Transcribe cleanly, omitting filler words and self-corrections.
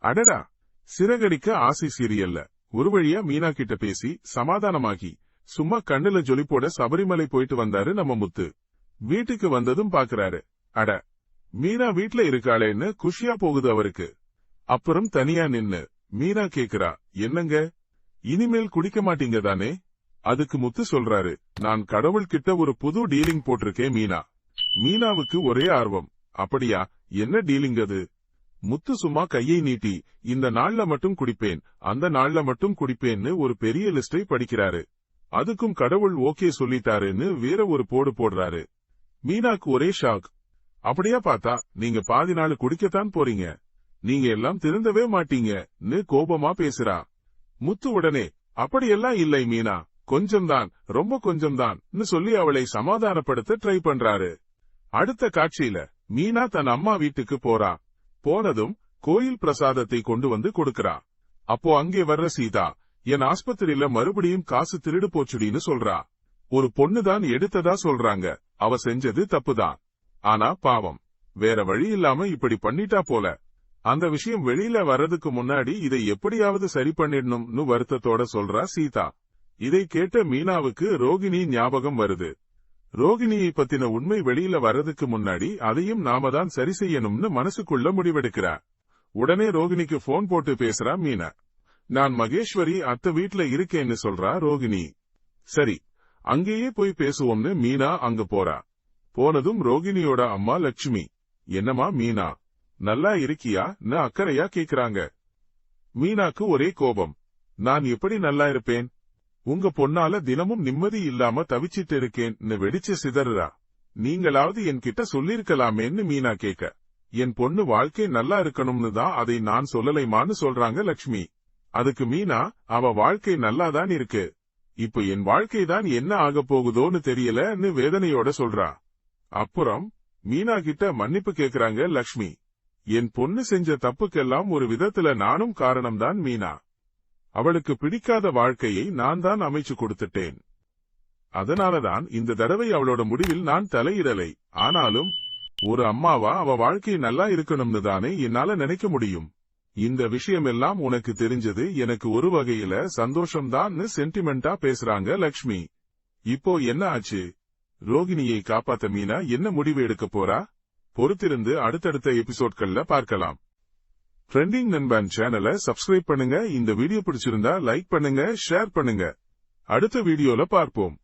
அடடா, சிறகடிக்க ஆசை சீரியல்ல ஒரு வழியா மீனா கிட்ட பேசி சமாதானமாகி சும்மா கண்ணுல ஜொலிப்போட சபரிமலை போயிட்டு வந்தாரு நம்ம முத்து. வீட்டுக்கு வந்ததும் பாக்குறாரு, அட மீனா வீட்ல இருக்காளேன்னு குஷியா போகுது அவருக்கு. அப்புறம் தனியா நின்னு மீனா கேக்குறா, என்னங்க இனிமேல் குடிக்க மாட்டீங்க தானே? அதுக்கு முத்து சொல்றாரு, நான் கடவுள்கிட்ட ஒரு புது டீலிங் போட்டிருக்கேன் மீனா. மீனாவுக்கு ஒரே ஆர்வம், அப்படியா, என்ன டீலிங் அது? முத்து சும்மா கையை நீட்டி, இந்த நாள்ல மட்டும் குடிப்பேன், அந்த நாள்ல மட்டும் குடிப்பேன்னு ஒரு பெரிய லிஸ்டை படிக்கிறாரு. அதுக்கும் கடவுள் ஓகே சொல்லிட்டாருன்னு வேற ஒரு போடு போடுறாரு. மீனாக்கு ஒரே ஷாக். அப்படியா பார்த்தா நீங்க பாதி நாள் குடிக்கத்தான் போறீங்க, நீங்க எல்லாம் திருந்தவே மாட்டீங்கன்னு கோபமா பேசுறா. முத்து உடனே, அப்படியெல்லாம் இல்லை மீனா, கொஞ்சம்தான், ரொம்ப கொஞ்சம்தான் சொல்லி அவளை சமாதானப்படுத்த ட்ரை பண்றாரு. அடுத்த காட்சியில மீனா தன் அம்மா வீட்டுக்கு போறா. போனதும் கோயில் பிரசாதத்தை கொண்டு வந்து கொடுக்கறா. அப்போ அங்கே வர்ற சீதா, என் ஆஸ்பத்திரியில மறுபடியும் காசு திருடு போச்சுடின்னு சொல்றா. ஒரு பொண்ணுதான் எடுத்ததா சொல்றாங்க, அவ செஞ்சது தப்புதான். ஆனா பாவம், வேற வழி இல்லாம இப்படி பண்ணிட்டா போல. அந்த விஷயம் வெளியில வர்றதுக்கு முன்னாடி இதை எப்படியாவது சரி பண்ணிடணும்னு வருத்தத்தோட சொல்றா சீதா. இதை கேட்ட மீனாவுக்கு ரோகிணி ஞாபகம் வருது. ரோகிணியை பத்தின உண்மை வெளியில வர்றதுக்கு முன்னாடி அதையும் நாம தான் சரி செய்யணும்னு மனசுக்குள்ள முடிவெடுக்கிறா. உடனே ரோகிணிக்கு போன் போட்டு பேசுறா மீனா. நான் மகேஸ்வரி அத்தை வீட்ல இருக்கேன்னு சொல்றா ரோகிணி. சரி, அங்கேயே போய் பேசுவோம்னு மீனா அங்க போறா. போனதும் ரோகிணியோட அம்மா லட்சுமி, என்னமா மீனா, நல்லா இருக்கியான்னு அக்கறையா கேக்குறாங்க. மீனாக்கு ஒரே கோபம், நான் எப்படி நல்லா இருப்பேன், உங்க பொண்ணால தினமும் நிம்மதி இல்லாம தவிச்சிட்டு இருக்கேன்னு வெடிச்சு சிதறா. நீங்களாவது என்கிட்ட சொல்லிருக்கலாமேன்னு மீனா கேட்க, என் பொண்ணு வாழ்க்கை நல்லா இருக்கணும்னு தான் அதை நான் சொல்லலைமான்னு சொல்றாங்க லட்சுமி. அதுக்கு மீனா, அவ வாழ்க்கை நல்லாதான் இருக்கு, இப்ப என் வாழ்க்கை தான் என்ன ஆக போகுதோன்னு தெரியலன்னு வேதனையோட சொல்றா. அப்புறம் மீனா கிட்ட மன்னிப்பு கேக்குறாங்க லட்சுமி. என் பொண்ணு செஞ்ச தப்புக்கெல்லாம் ஒரு விதத்துல நானும் காரணம்தான் மீனா. அவளுக்கு பிடிக்காத வாழ்க்கையை நான் தான் அமைச்சு கொடுத்துட்டேன். அதனாலதான் இந்த தடவை அவளோட முடிவில் நான் தலையிடலை. ஆனாலும் ஒரு அம்மாவா அவ வாழ்க்கை நல்லா இருக்கணும்னு தானே என்னால நினைக்க முடியும். இந்த விஷயமெல்லாம் உனக்கு தெரிஞ்சது எனக்கு ஒரு வகையில சந்தோஷம்தான்னு சென்டிமெண்டா பேசுறாங்க லட்சுமி. இப்போ என்ன ஆச்சு? ரோகிணியை காப்பாத்த மீனா என்ன முடிவு எடுக்க போறா? பொறுத்திருந்து அடுத்தடுத்த எபிசோட்கள்ல பார்க்கலாம். ட்ரெண்டிங் நண்பன் சேனலை சப்ஸ்கிரைப் பண்ணுங்க. இந்த வீடியோ பிடிச்சிருந்தா லைக் பண்ணுங்க, ஷேர் பண்ணுங்க. அடுத்த வீடியோல பார்ப்போம்.